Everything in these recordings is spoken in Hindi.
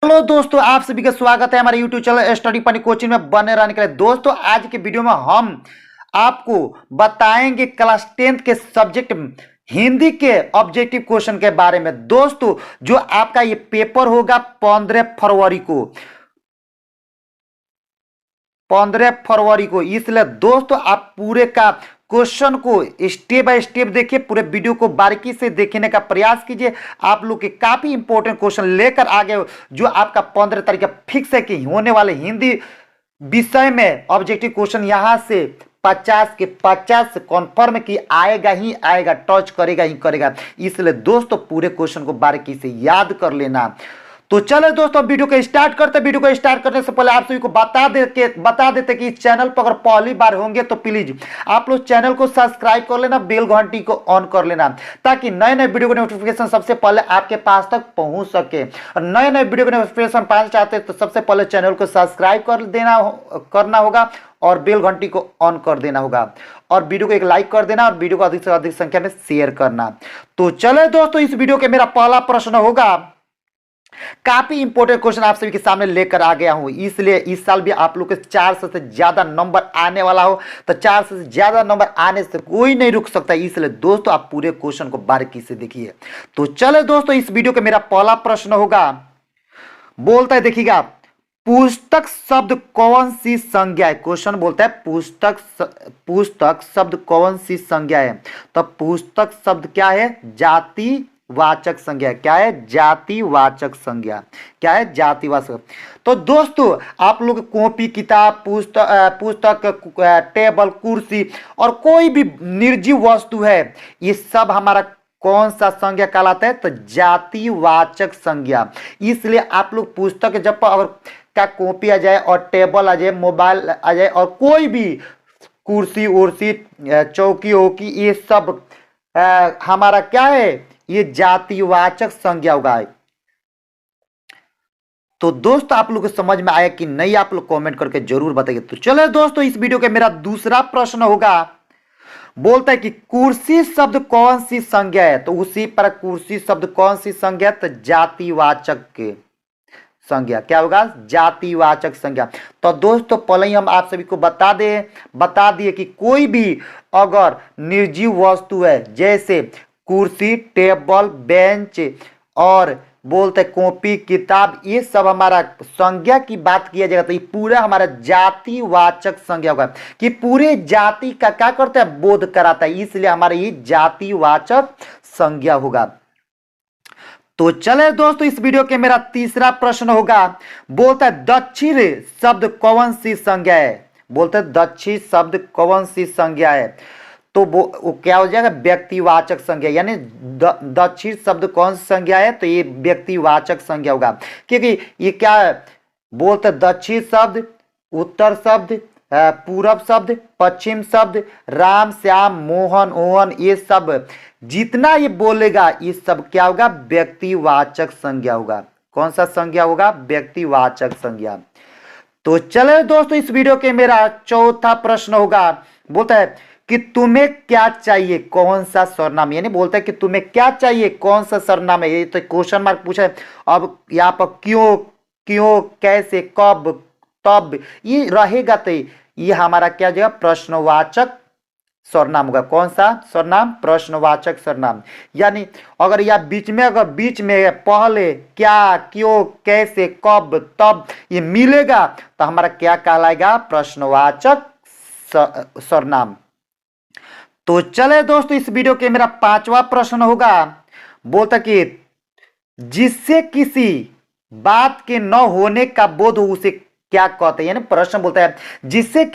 हेलो दोस्तों, आप सभी का स्वागत है हमारे YouTube channel study point coaching में बने रहने के लिए। दोस्तों, आज के वीडियो में हम आपको बताएंगे क्लास 10th के सब्जेक्ट हिंदी के ऑब्जेक्टिव क्वेश्चन के बारे में। दोस्तों, जो आपका ये पेपर होगा 15 फरवरी को, इसलिए दोस्तों आप पूरे का क्वेश्चन को स्टेप बाय स्टेप देखिए, पूरे वीडियो को बारीकी से देखने का प्रयास कीजिए। आप लोग के काफी इंपॉर्टेंट क्वेश्चन लेकर आ गए, जो आपका 15 तारीख फिक्स है कि होने वाले हिंदी विषय में ऑब्जेक्टिव क्वेश्चन यहां से 50 के 50 कॉन्फर्म की आएगा ही आएगा, टच करेगा ही करेगा। इसलिए दोस्तों पूरे क्वेश्चन को बारीकी से याद कर लेना। तो चलो दोस्तों, वीडियो को स्टार्ट करते हैं। वीडियो को स्टार्ट करने से पहले आप सभी को बता देते कि इस चैनल पर अगर पहली बार होंगे तो प्लीज आप लोग चैनल को सब्सक्राइब कर लेना, बेल घंटी को ऑन कर लेना, ताकि नए नए वीडियो का नोटिफिकेशन सबसे पहले आपके पास तक पहुंच सके। और नए नए वीडियो का नोटिफिकेशन पाना चाहते हैं तो सबसे पहले चैनल को सब्सक्राइब करना होगा और बेल घंटी को ऑन कर देना होगा, और वीडियो को एक लाइक कर देना और वीडियो को अधिक से अधिक संख्या में शेयर करना। तो चले दोस्तों, इस वीडियो के मेरा पहला प्रश्न होगा, काफी इंपॉर्टेंट क्वेश्चन आप सभी के सामने लेकर आ गया हूं, इसलिए इस साल भी आप लोग के 400 से ज्यादा नंबर आने वाला हो, तो 400 से ज्यादा नंबर आने से कोई नहीं रुक सकता। इसलिए दोस्तों आप पूरे क्वेश्चन को बारीकी से देखिए। तो चले दोस्तों, इस वीडियो का मेरा पहला प्रश्न होगा, बोलता है देखिएगा, पुस्तक शब्द कौन सी संज्ञा है। क्वेश्चन बोलता है पुस्तक शब्द कौन सी संज्ञा है। तो पुस्तक शब्द क्या है? जाति वाचक संज्ञा। क्या है? जातिवाचक संज्ञा। क्या है? जातिवाचक। तो दोस्तों आप लोग कॉपी, किताब, पुस्तक, टेबल, कुर्सी और कोई भी निर्जीव वस्तु है, ये सब हमारा कौन सा संज्ञा कहलाता है? तो जातिवाचक संज्ञा। इसलिए आप लोग पुस्तक जब अगर का कॉपी आ जाए और टेबल आ जाए, मोबाइल आ जाए और कोई भी कुर्सी उर्सी, चौकी होकी, ये सब हमारा क्या है? ये जातिवाचक संज्ञा होगा। तो दोस्तों आप लोग को समझ में आया कि नहीं? आप लोग कमेंट करके जरूर बताइए। तो चलो दोस्तों, इस वीडियो के मेरा दूसरा प्रश्न होगा, बोलता है कि कुर्सी शब्द कौन सी संज्ञा है। तो उसी पर कुर्सी शब्द कौन सी संज्ञा है? तो जातिवाचक के संज्ञा। क्या होगा? जातिवाचक संज्ञा। तो दोस्तों पहले ही हम आप सभी को बता दिए कि कोई भी अगर निर्जीव वस्तु है, जैसे कुर्सी, टेबल, बेंच और बोलते कॉपी, किताब, ये सब हमारा संज्ञा की बात किया जाएगा तो ये पूरा हमारा जातिवाचक संज्ञा होगा, कि पूरे जाति का क्या करता है? बोध कराता है। इसलिए हमारा ये जातिवाचक संज्ञा होगा। तो चले दोस्तों, इस वीडियो के मेरा तीसरा प्रश्न होगा, बोलता है दक्षिण शब्द कौन सी संज्ञा है। बोलते हैं दक्षिण शब्द कौन सी संज्ञा है। तो वो क्या हो जाएगा? व्यक्तिवाचक संज्ञा। यानी दक्षिण शब्द कौन सी संज्ञा है? तो ये व्यक्तिवाचक संज्ञा होगा, क्योंकि ये क्या है? बोलते दक्षिण शब्द, उत्तर शब्द, पूरब शब्द, पश्चिम शब्द, राम, श्याम, मोहन, ओहन, ये सब जितना ये बोलेगा ये सब क्या होगा? व्यक्तिवाचक संज्ञा होगा। कौन सा संज्ञा होगा? व्यक्तिवाचक संज्ञा। तो चले दोस्तों, इस वीडियो के मेरा चौथा प्रश्न होगा, बोलता है कि तुम्हें क्या चाहिए, कौन सा सरनाम। यानी बोलता है कि तुम्हें क्या चाहिए, कौन सा सरनाम है। ये तो क्वेश्चन मार्क पूछा है। अब यहाँ पर क्यों, कैसे, कब, तब, ये रहेगा तो ये हमारा क्या जाएगा? प्रश्नवाचक सरनाम होगा। कौन सा सरनाम? प्रश्नवाचक सरनाम। यानी अगर यह बीच में पहले क्या, क्यों, कैसे, कब, तब ये मिलेगा तो हमारा क्या कहलाएगा? प्रश्नवाचक सरनाम। तो चले दोस्तों, इस वीडियो के मेरा पांचवा प्रश्न होगा, बोलता कि जिससे किसी बात के न होने का बोध हो उसे क्या कहते हैं। यानी प्रश्न बोलता है जिससे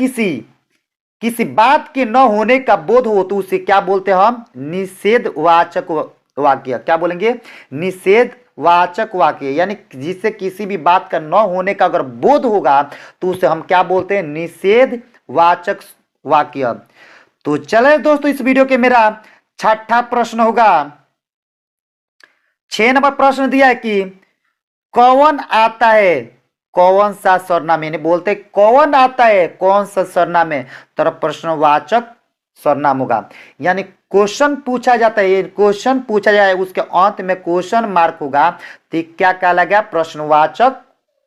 किसी बात के न होने का बोध हो तो उसे क्या बोलते हैं हम? निषेधवाचक वाक्य। क्या बोलेंगे? निषेधवाचक वाक्य। यानी जिससे किसी भी बात का न होने का अगर बोध होगा तो उसे हम क्या बोलते हैं? निषेधवाचक वाक्य। तो चले दोस्तों, इस वीडियो के मेरा छठा प्रश्न होगा, 6 नंबर प्रश्न दिया है कि कौन आता है, कौन सा सरनाम। यानी बोलते कौन आता है, कौन सा सरनाम है। तरफ प्रश्नवाचक सर्वनाम होगा। यानी क्वेश्चन पूछा जाता है, ये क्वेश्चन पूछा जाए उसके अंत में क्वेश्चन मार्क होगा तो ये क्या कहलाएगा? प्रश्नवाचक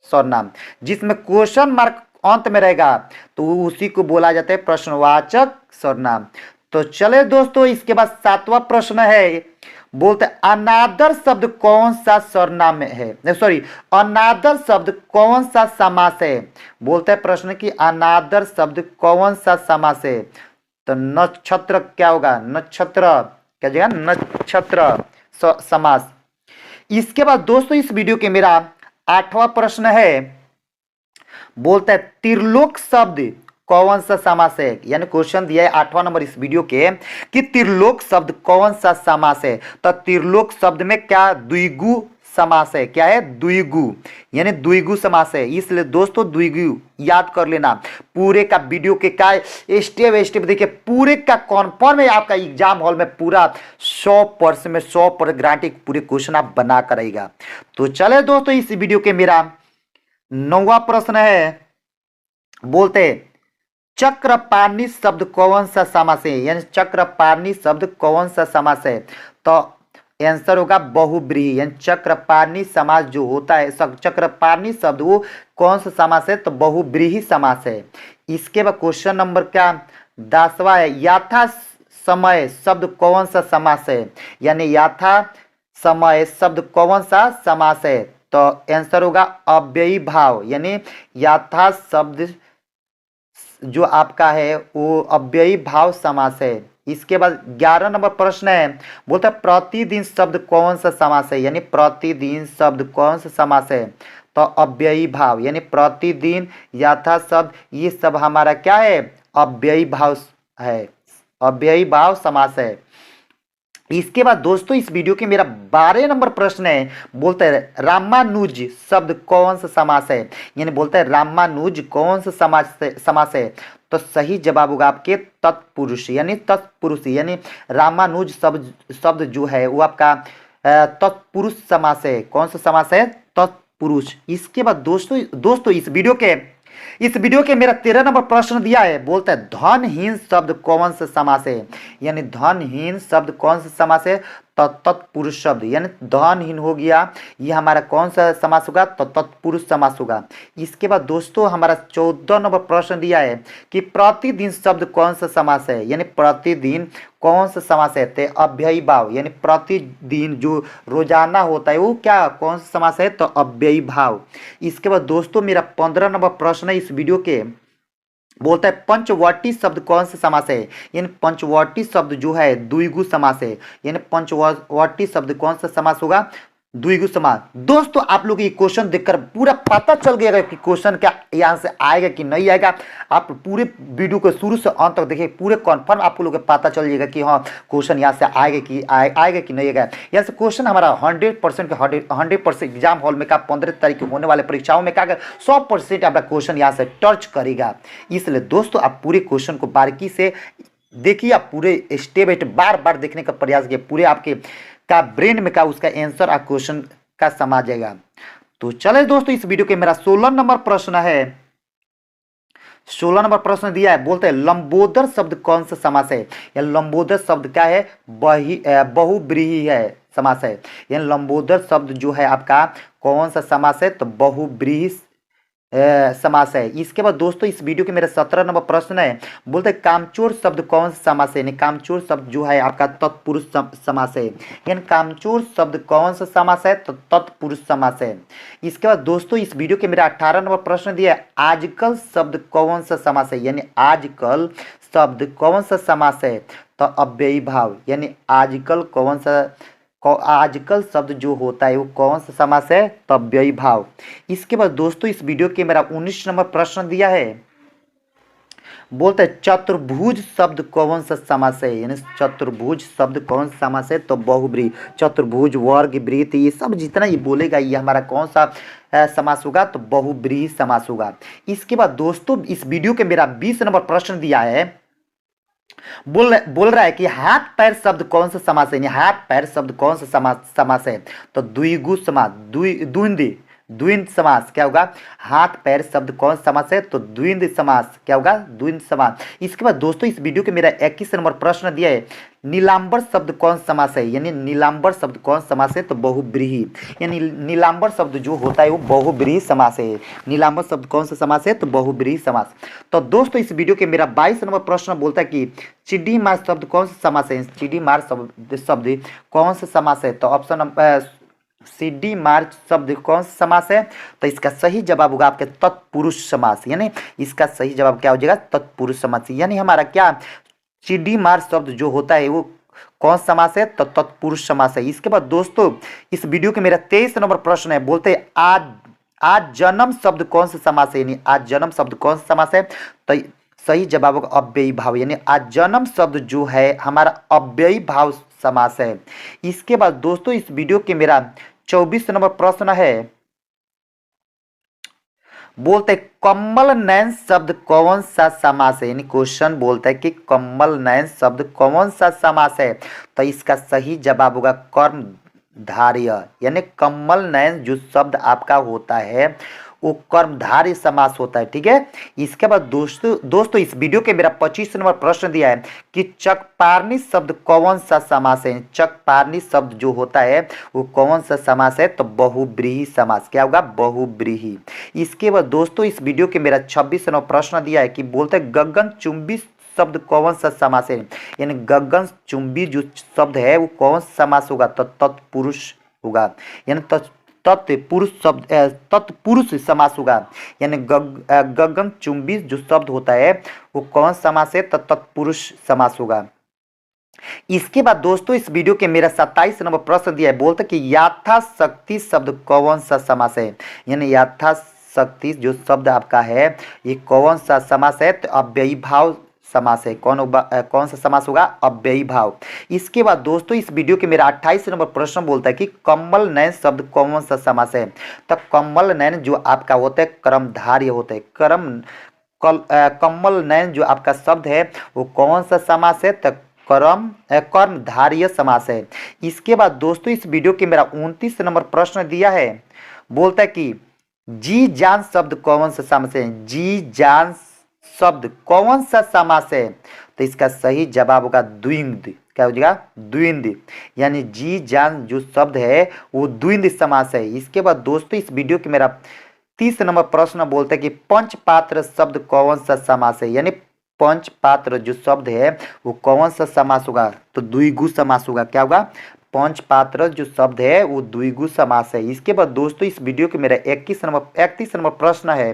सर्वनाम। जिसमें क्वेश्चन मार्क अंत में रहेगा तो उसी को बोला जाता है प्रश्नवाचक सर्वनाम। तो चले दोस्तों, इसके बाद 7वां प्रश्न है, बोलते अनादर शब्द कौन सा सर्वनाम में है, सॉरी अनादर शब्द कौन सा समास है? बोलते हैं प्रश्न की अनादर शब्द कौन सा समास है? तो नक्षत्र क्या होगा? नक्षत्र क्या जगह? नक्षत्र समास। इसके बाद दोस्तों इस वीडियो के मेरा 8वां प्रश्न है, बोलता है त्रिलोक शब्द कौन सा समास है? यानी क्वेश्चन दिया है 8वां नंबर इस वीडियो के कि त्रिलोक शब्द कौन सा समास है? तो त्रिलोक शब्द में क्या द्विगु समास है? क्या है? द्विगु, यानी द्विगु समास है। इसलिए दोस्तों द्विगु याद कर लेना। पूरे का वीडियो के क्या स्टेप स्टेप देखिए, पूरे का कॉन्फर्म है आपका एग्जाम हॉल में पूरा 100% में 100% गारंटी पूरे क्वेश्चन आप बना कर आएगा। तो चले दोस्तों, इस वीडियो के मेरा 9वां प्रश्न है, बोलते चक्रपाणि शब्द कौन सा समास है? यानी चक्रपाणि शब्द कौन सा समास है? तो आंसर होगा बहुब्रीहि। यानी चक्रपाणि समास जो होता है, चक्रपाणि शब्द वो कौन सा समास है? तो बहुब्रीहि समास है। इसके बाद क्वेश्चन नंबर क्या 10वां है, यथा समय शब्द कौन सा समास है? यानी यथा समय शब्द कौन सा समास है? तो आंसर होगा अव्ययी भाव। यानी यथा शब्द जो आपका है वो अव्ययी भाव समास है। इसके बाद 11 नंबर प्रश्न है, बोलता है प्रतिदिन शब्द कौन सा समास है? यानी प्रतिदिन शब्द कौन सा समास है? तो अव्ययी भाव। यानी प्रतिदिन, यथा शब्द, ये सब हमारा क्या है? अव्ययी भाव है, अव्ययी भाव समास है। इसके बाद दोस्तों इस वीडियो के मेरा 12 नंबर प्रश्न है, बोलते हैं रामानुज शब्द कौन सा समास है? यानी बोलते हैं रामानुज कौन सा समास है? तो सही जवाब होगा आपके तत्पुरुष। यानी तत्पुरुष, यानी रामानुज शब्द जो है वो आपका तत्पुरुष समास है। कौन सा समास है? तत्पुरुष। इसके बाद दोस्तों इस वीडियो के मेरा 13 नंबर प्रश्न दिया है, बोलता है धनहीन शब्द कौन सा समास है? यानी धनहीन शब्द कौन सा समास है? तो तत्पुरुष शब्द। यानी धनहीन हो गया, ये हमारा कौन सा समास होगा? तो तत्पुरुष समास होगा। इसके बाद दोस्तों हमारा 14 नंबर प्रश्न दिया है कि प्रतिदिन शब्द कौन सा समास है? यानी प्रतिदिन कौन सा समास है? तो अव्ययी भाव। यानी प्रतिदिन जो रोजाना होता है वो क्या कौन सा समास है? तो अव्ययी भाव। इसके बाद दोस्तों मेरा 15 नंबर प्रश्न है इस वीडियो के, बोलता है पंचवटी शब्द कौन सा समास है? यानी पंचवटी शब्द जो है द्विगु समास है। यानी पंचवटी शब्द कौन सा समास होगा? द्विगु समास। दोस्तों आप लोग ये क्वेश्चन देखकर पूरा पता चल गया कि क्वेश्चन क्या यहाँ से आएगा कि नहीं आएगा। आप पूरे वीडियो को शुरू से अंत तक देखिए, पूरे कन्फर्म आप लोग को पता चल जाएगा कि हाँ क्वेश्चन यहाँ से आएगा कि नहीं आएगा। यहाँ से क्वेश्चन हमारा 100% एग्जाम हॉल में का 15 तारीख को होने वाले परीक्षाओं में क्या 100% आपका क्वेश्चन यहाँ से टच करेगा। इसलिए दोस्तों आप पूरे क्वेश्चन को बारीकी से देखिए, आप पूरे स्टेप बाय स्टेप बार बार देखने का प्रयास किए, पूरे आपके का ब्रेन में का उसका आंसर आ क्वेश्चन का समा जाएगा। तो चले दोस्तों इस वीडियो के मेरा 16 नंबर प्रश्न है, 16 नंबर प्रश्न दिया है, बोलते हैं लंबोदर शब्द कौन सा समास है? या लंबोदर शब्द क्या है? बहुब्रीहि है समास है। यानी लंबोदर शब्द जो है आपका कौन सा समास है? तो बहुब्रीहि समास है। इसके बाद दोस्तों इस वीडियो के मेरे 17 नंबर प्रश्न है, बोलते हैं कामचोर शब्द कौन सा समास है? यानी कामचोर शब्द जो है आपका तत्पुरुष समास है। यानी कामचोर शब्द कौन सा समास है? तो तत्पुरुष समास है। इसके बाद दोस्तों इस वीडियो के मेरा 18 नंबर प्रश्न दिया है, आजकल शब्द कौन सा समास है? यानी आजकल शब्द कौन सा समास है? तो अव्ययी भाव। यानी आजकल कौन सा आजकल शब्द जो होता है वो कौन सा समास है? तो अव्ययी भाव। इसके बाद दोस्तों इस वीडियो के मेरा 19 नंबर प्रश्न दिया है, बोलते हैं चतुर्भुज शब्द कौन सा समास है? यानी चतुर्भुज शब्द कौन सा समास है? तो बहुब्रीहि। चतुर्भुज, वर्ग, वृत्त, ये सब जितना ये बोलेगा ये हमारा कौन सा समास होगा? तो बहुब्रीहि समास होगा। इसके बाद दोस्तों इस वीडियो के मेरा 20 नंबर प्रश्न दिया है, बोल रहा है कि हाथ पैर शब्द कौन सा समास है? हाथ पैर शब्द कौन सा समास है? तो द्विगु समास, द्विंद समास क्या होगा, हाथ पैर शब्द कौन सा समास है, तो द्विंद समास क्या होगा, द्विंद समास। इसके बाद दोस्तों इस वीडियो के मेरा 21 नंबर प्रश्न दिया है, नीलांबर शब्द कौन समास है, यानी नीलांबर शब्द कौन समास है, तो बहुब्रीहि, यानी नीलांबर शब्द जो होता है वो बहुब्रीहि समास है। नीलांबर शब्द कौन सा समास है, तो बहुब्रीहि समास। तो दोस्तों इस वीडियो के मेरा 22 नंबर प्रश्न बोलता है कि चिड़ी मार शब्द कौन सा समास है, चिड़ी मार शब्द कौन सा समास है, तो ऑप्शन नंबर सीडी मार्च शब्द कौन सा समास है, तो इसका सही जवाब होगा आपके तत्पुरुष समास, यानी इसका सही जवाब क्या हो जाएगा, तत्पुरुष समास। यानी हमारा क्या चिड़ी मार शब्द जो होता है वो कौन सा समास है, तो तत्पुरुष समास है। इसके बाद दोस्तों इस वीडियो के मेरा 23 नंबर प्रश्न है, बोलते हैं आज जन्म शब्द कौन सा समास है, यानी आज जन्म शब्द कौन सा समास है, तो सही जवाब होगा अव्ययी भाव, यानी आज जन्म शब्द जो है हमारा अव्ययी भाव समास है। इसके बाद दोस्तों इस वीडियो के मेरा 24 नंबर प्रश्न है, बोलते कमल नयन शब्द कौन सा समास है, यानी क्वेश्चन बोलता है कि कमल नयन शब्द कौन सा समास है, तो इसका सही जवाब होगा कर्मधारय, यानी कमल नयन जो शब्द आपका होता है वो कर्मधारय समास होता है। ठीक है, इसके बाद दोस्तों इस वीडियो के मेरा 25 नंबर प्रश्न दिया है कि चकपारनी शब्द कौन सा समास है, चकपारनी शब्द जो होता है वो कौन सा समास है, तो बहुब्रीहि समास क्या होगा, बहुब्रीहि। इसके बाद दोस्तों इस वीडियो के मेरा 26 नंबर प्रश्न दिया है कि बोलते हैं गगन चुंबी शब्द कौन सा समास है, यानी गगन चुंबी जो शब्द है वो कौन सा समास होगा, तो तत्पुरुष होगा, यानी तत्पुरुष शब्द तत्पुरुष समास होगा, यानी गगन चुंबी जो शब्द होता है वो कौन समास है, तो तत्पुरुष समास होगा। इसके बाद दोस्तों इस वीडियो के मेरा 27 नंबर प्रश्न दिया है, बोलते कि यथाशक्ति शब्द कौन सा समास है, यानी यथाशक्ति जो शब्द आपका है ये कौन सा समास है, तो अव्ययी भाव समास है। कौन सा समास होगा, अव्ययी भाव। इसके बाद दोस्तों इस वीडियो के मेरा 28 नंबर प्रश्न बोलता है कि कमल नयन शब्द कौन सा समास है, तो कमल नयन जो आपका होता है कर्मधारय होता है, कमल नयन जो आपका शब्द है वो कौन सा समास है, तो कर्मधारय समास है। इसके बाद दोस्तों इस वीडियो के मेरा 29 नंबर प्रश्न दिया है, बोलता है कि जी जान शब्द कौन सा समास है, जी जान शब्द कौन सा समास है, तो इसका सही जवाब होगा द्विंद, क्या हो जाएगा, द्विंद, यानी जी जान जो शब्द है वो द्विंद समास है। इसके बाद दोस्तों इस वीडियो के मेरा 30 नंबर प्रश्न बोलता है कि पंचपात्र शब्द कौन सा समास है, यानी पंचपात्र जो शब्द है वो कौन सा समास होगा, तो द्विगु समास होगा, क्या होगा, पंचपात्र जो शब्द है वो द्विगु समास है। इसके बाद दोस्तों इस वीडियो के मेरा 31 नंबर प्रश्न है,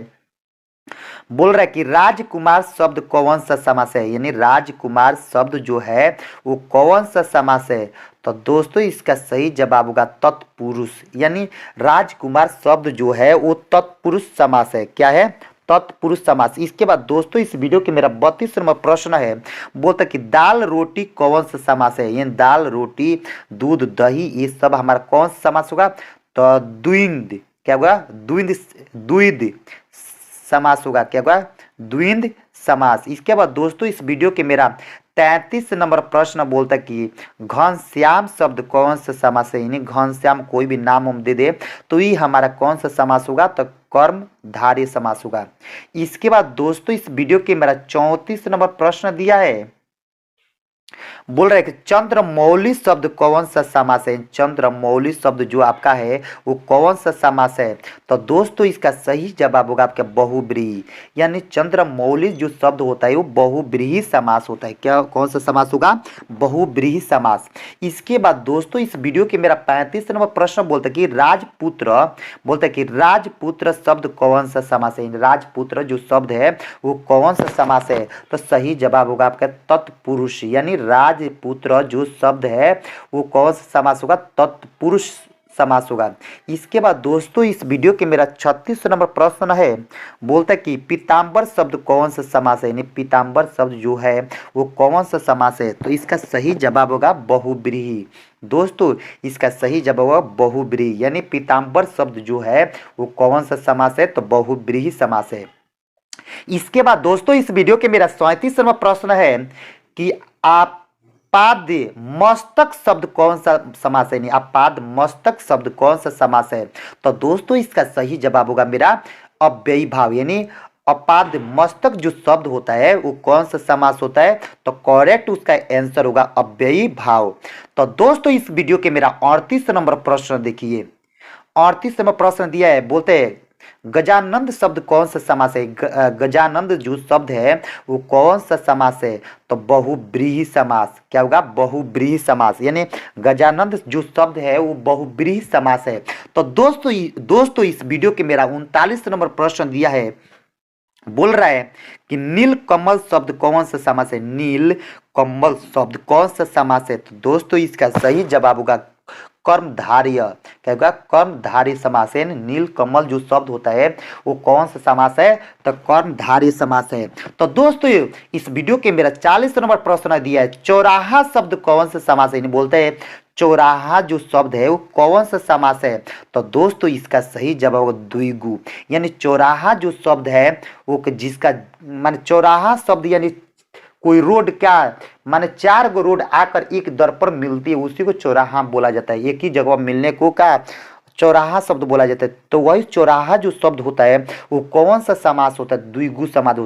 बोल रहा है कि राजकुमार शब्द कौन सा समास है, यानी राजकुमार शब्द जो है वो कौन सा समास है, तो दोस्तों इसका सही जवाब होगा तत्पुरुष, यानी राजकुमार शब्द जो है वो तत्पुरुष समास है, क्या है, तत्पुरुष समास। इसके बाद दोस्तों इस वीडियो के मेरा 32 नंबर प्रश्न है, बोलता कि दाल रोटी कौन सा समास है, यानी दाल रोटी दूध दही ये सब हमारा कौन सा समास होगा, तो द्विंद, क्या होगा, द्विंद समास होगा, क्या होगा, द्विंद समास। इसके बाद दोस्तों इस वीडियो के मेरा 33 नंबर प्रश्न बोलता है कि घनश्याम शब्द कौन सा समास है, यानी घनश्याम कोई भी नाम हम दे दे तो ये हमारा कौन सा समास होगा, तो कर्मधारय समास होगा। इसके बाद दोस्तों इस वीडियो के मेरा 34 नंबर प्रश्न दिया है, बोल रहे कि चंद्रमौली शब्द कौन सा समास है, चंद्रमौली शब्द जो आपका है वो कौन सा समास है, तो दोस्तों इसका सही जवाब होगा आपका बहुब्रीहि, यानी चंद्रमौली जो शब्द होता है वो बहुब्रीहि समास होता है, क्या कौन सा समास होगा, बहुब्रीहि समास। इसके बाद दोस्तों इस वीडियो के मेरा 35 नंबर प्रश्न बोलता है कि राजपुत्र शब्द कौन सा समास है, राजपुत्र जो शब्द है वो कौन सा समास है, तो सही जवाब होगा आपका तत्पुरुष, यानी राजपुत्र जो शब्द है वो कौन सा समास होगा, तत्पुरुष समास होगा। इसके बाद दोस्तों इस वीडियो के मेरा 36 नंबर प्रश्न है, बोलता है कि पीताम्बर शब्द कौन सा समास है, यानी पीताम्बर शब्द जो है वो कौन सा समास है, तो इसका सही जवाब होगा बहुब्रीहि। दोस्तों इसका सही जवाब होगा बहुब्रीहि, यानी पीताम्बर शब्द जो है वो कौन सा समास है, तो बहुब्रीहि समास है। इसके बाद दोस्तों इस वीडियो के मेरा 37वां प्रश्न है कि अपाद्य मस्तक शब्द कौन सा समास है? नहीं, अपाद मस्तक शब्द कौन सा समास है? तो दोस्तों इसका सही जवाब होगा मेरा अव्ययी भाव, यानी अपाद्य मस्तक जो शब्द होता है वो कौन सा समास होता है? तो करेक्ट उसका आंसर होगा अव्ययी भाव। तो दोस्तों इस वीडियो के मेरा 38 नंबर प्रश्न देखिए। 38 नंबर प्रश्न दिया है, बोलते हैं गजानंद शब्द कौन सा समास है? गजानंद जो शब्द है वो कौन सा समास है? तो बहुब्रीहि समास। क्या होगा? बहुब्रीहि समास, यानी गजानंद जो शब्द है वो बहुब्रीहि समास है। तो दोस्तों इस वीडियो के मेरा 39 नंबर प्रश्न दिया है, बोल रहा है कि नील कमल शब्द कौन सा समास है? नील कमल शब्द कौन सा समास है? तो दोस्तों इसका सही जवाब होगा कर्मधारय। क्या होगा? कर्मधारय समास है। नील कमल जो शब्द होता है वो कौन सा समास है? तो कर्मधारय समास है। तो दोस्तों इस वीडियो के मेरा 40 नंबर प्रश्न दिया है, चौराहा शब्द कौन सा समास है? बोलते हैं चौराहा जो शब्द है वो कौन सा समास है? तो दोस्तों इसका सही जवाब होगा द्विगु, यानी चौराहा जो शब्द है वो जिसका माने चौराहा शब्द यानी कोई रोड, क्या माने 4 गो रोड आकर एक दर पर मिलती है उसी को चौराहा बोला जाता है। एक ही जगह मिलने को का चौराहा शब्द बोला जाता है। तो वही चौराहा जो शब्द होता है वो कौन सा समास होता है? द्विगु समास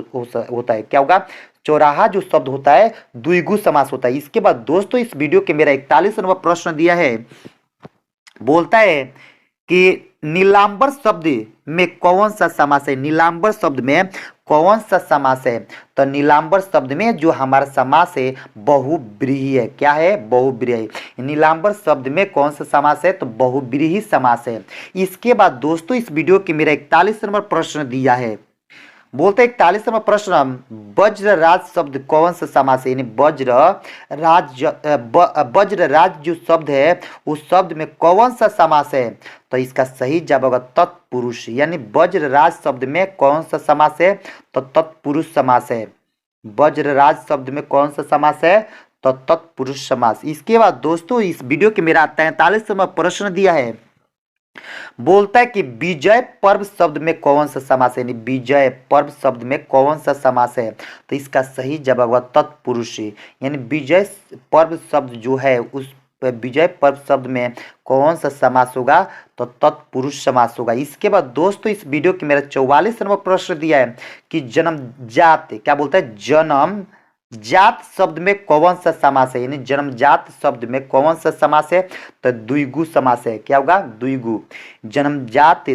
होता है। क्या होगा? चौराहा जो शब्द होता है द्विगु समास होता है। इसके बाद दोस्तों इस वीडियो के मेरा 41 नंबर प्रश्न दिया है, बोलता है कि नीलांबर शब्द में कौन सा समास है? नीलांबर शब्द में कौन सा समास है? तो नीलांबर शब्द में जो हमारा समास है बहुब्रीहि है। क्या है? बहुब्रीहि। नीलांबर शब्द में कौन सा समास है? तो बहुब्रीहि समास है। इसके बाद दोस्तों इस वीडियो के मेरा 41 नंबर प्रश्न दिया है, बोलते 41 नंबर प्रश्न वज्रराज शब्द कौन सा समास है? यानी वज्रराज जो शब्द है उस शब्द में कौन सा समास है? तो इसका सही जवाब होगा तत्पुरुष, यानी वज्रराज शब्द में कौन सा समास है? तो तत्पुरुष समास है। वज्रराज शब्द में कौन सा समास है? तो तत्पुरुष समास। इसके बाद दोस्तों इस वीडियो के मेरा 43 नंबर प्रश्न दिया है, बोलता है कि विजय पर्व शब्द में कौन सा समास है? विजय पर्व शब्द में कौन सा समास है? तो इसका सही जवाब होगा तत्पुरुष, यानी विजय पर्व शब्द जो है उस विजय पर्व शब्द में कौन सा समास होगा? तो तत्पुरुष समास होगा। इसके बाद दोस्तों इस वीडियो के मेरा 44 नंबर प्रश्न दिया है कि जन्म जात, क्या बोलता है? जन्म जात शब्द में कौन सा समास है? यानी जन्मजात शब्द में कौन सा समास है? तो द्विगु समास है। क्या होगा? द्विगु। जन्मजात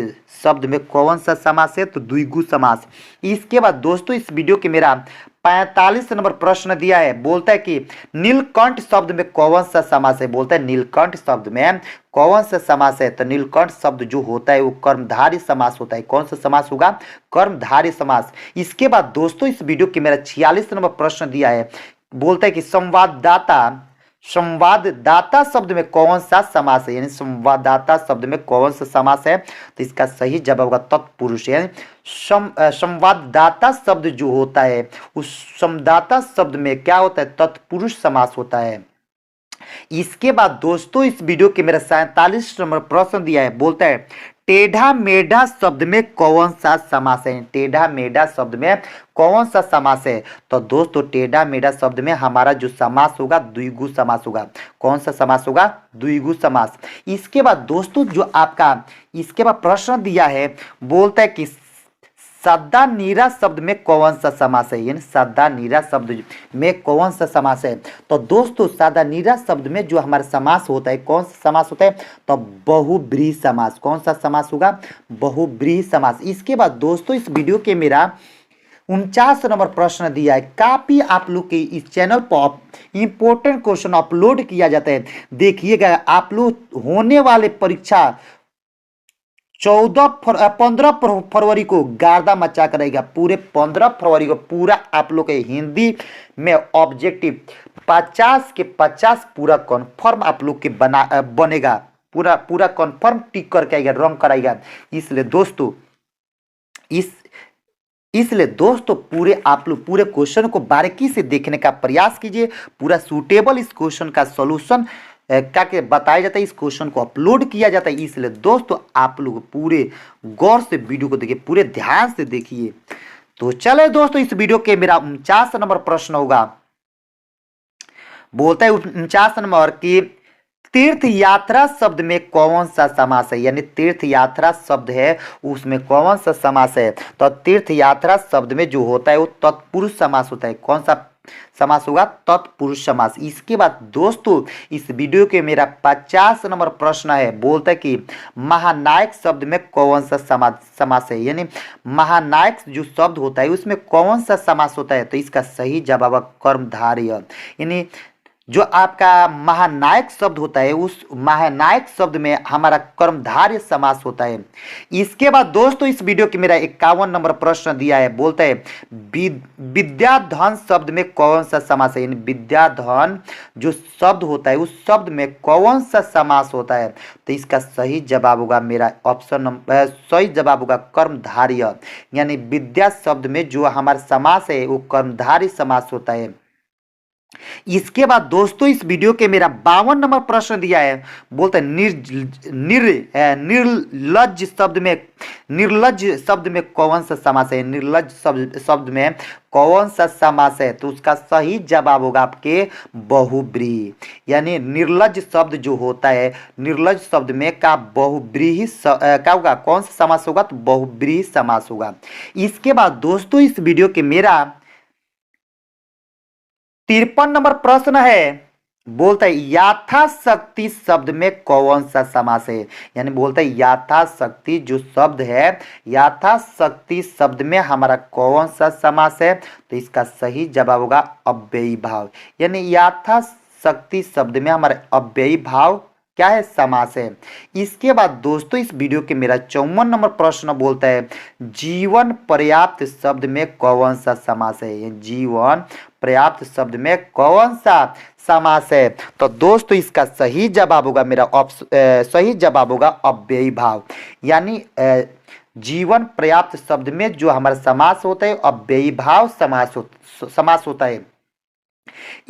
शब्द में कौन सा समास है? तो द्विगु समास। इसके बाद दोस्तों इस वीडियो के मेरा 45 नंबर प्रश्न दिया है, बोलता है कि नीलकंठ शब्द में कौन सा समास है? बोलता है नीलकंठ शब्द में कौन सा समास है? तो नीलकंठ शब्द जो होता है वो कर्मधारय समास होता है। कौन सा समास होगा? कर्मधारय समास। इसके बाद दोस्तों इस वीडियो के मेरा 46 नंबर प्रश्न दिया है, बोलता है कि संवाददाता शब्द में कौन सा समास है? यानी संवाददाता शब्द में कौन सा समास है? तो इसका सही जवाब होगा तत्पुरुष, यानी संवाददाता शब्द जो होता है उस संवाददाता शब्द में क्या होता है? तत्पुरुष समास होता है। इसके बाद दोस्तों इस वीडियो के मेरा 47 नंबर प्रश्न दिया है, बोलता है टेढ़ा मेढ़ा शब्द में कौन सा समास है? टेढ़ा मेढ़ा शब्द में कौन सा समास है? तो दोस्तों टेढ़ा मेढ़ा शब्द में हमारा जो समास होगा द्विगु समास होगा। कौन सा समास होगा? द्विगु समास। इसके बाद दोस्तों जो आपका इसके बाद प्रश्न दिया है, बोलता है कि सदा नीरा शब्द में कौन सा समास है? यानी सदा नीरा शब्द में कौन सा समास है? तो दोस्तों सदा नीरा शब्द में जो हमारा समास होता है कौन सा समास होता है? तो बहुब्रीहि समास। कौन सा समास होगा? बहुब्रीहि समास। इसके बाद दोस्तों इस वीडियो के मेरा 49 नंबर प्रश्न दिया है, काफी आप लोग के इस चैनल पर इंपॉर्टेंट क्वेश्चन अपलोड किया जाता है। देखिएगा आप लोग होने वाले परीक्षा 15 फरवरी को गार्दा मचा करेगा। पूरे 15 फरवरी को पूरा आप लोग के हिंदी में ऑब्जेक्टिव 50 के 50 पूरा कन्फर्म आप लोग के बनेगा। पूरा कन्फर्म टिक करके आएगा, रंग कराएगा। इसलिए दोस्तों पूरे आप लोग पूरे क्वेश्चन को बारीकी से देखने का प्रयास कीजिए। पूरा सूटेबल इस क्वेश्चन का सॉल्यूशन क्या बताया जाता है, इस क्वेश्चन को अपलोड किया जाता है। इसलिए दोस्तों आप लोग पूरे गौर से वीडियो को देखिए, पूरे ध्यान से देखिए। तो चले दोस्तों इस वीडियो के मेरा 49 नंबर प्रश्न होगा, बोलता है 49 नंबर की तीर्थ यात्रा शब्द में कौन सा समास है, यानी तीर्थ यात्रा शब्द है उसमें कौन सा समास है। तो तीर्थ यात्रा शब्द में जो होता है वो तत्पुरुष समास होता है। कौन सा समास होगा? तत्पुरुष समास। इसके बाद दोस्तों इस वीडियो के मेरा 50 नंबर प्रश्न है, बोलता है कि महानायक शब्द में कौन सा समास है, यानी महानायक जो शब्द होता है उसमें कौन सा समास होता है। तो इसका सही जवाब है कर्मधारय, यानी जो आपका महानायक शब्द होता है उस महानायक शब्द में हमारा कर्मधारय समास होता है। इसके बाद दोस्तों इस वीडियो के मेरा 51 नंबर प्रश्न दिया है, बोलता है विद्याधन शब्द में कौन सा समास है, यानी विद्याधन जो शब्द होता है उस शब्द में कौन सा समास होता है। तो इसका सही जवाब होगा मेरा ऑप्शन नंबर, सही जवाब होगा कर्मधारय, यानी विद्या शब्द में जो हमारा समास है वो कर्मधारय समास होता है। इसके बाद दोस्तों इस वीडियो के मेरा 52 नंबर प्रश्न दिया है, बोलते हैं निर्लज शब्द में कौन सा समास है, निर्लज शब्द में कौन सा समास है। तो उसका सही जवाब होगा आपके बहुब्रीहि, यानी निर्लज शब्द जो होता है निर्लज शब्द में का बहुब्रीहि क्या होगा, कौन सा समास होगा? तो बहुब्रीहि समास होगा। इसके बाद दोस्तों इस वीडियो के मेरा 53 नंबर प्रश्न है, बोलता है यथाशक्ति शब्द में कौन सा समास है, यानी बोलता है यथाशक्ति जो शब्द है यथाशक्ति शब्द में हमारा कौन सा समास है। तो इसका सही जवाब होगा अव्ययी भाव, यानी यथाशक्ति शब्द में हमारा अव्ययी भाव क्या है? समास है। इसके बाद दोस्तों इस वीडियो के मेरा 54 नंबर प्रश्न बोलता है जीवन पर्याप्त शब्द में कौन सा समास है, जीवन पर्याप्त शब्द में कौन सा समास है। तो दोस्तों इसका सही जवाब होगा मेरा सही जवाब होगा अव्ययी भाव, यानी जीवन पर्याप्त शब्द में जो हमारा समास होता है अव्ययी भाव समास होता है।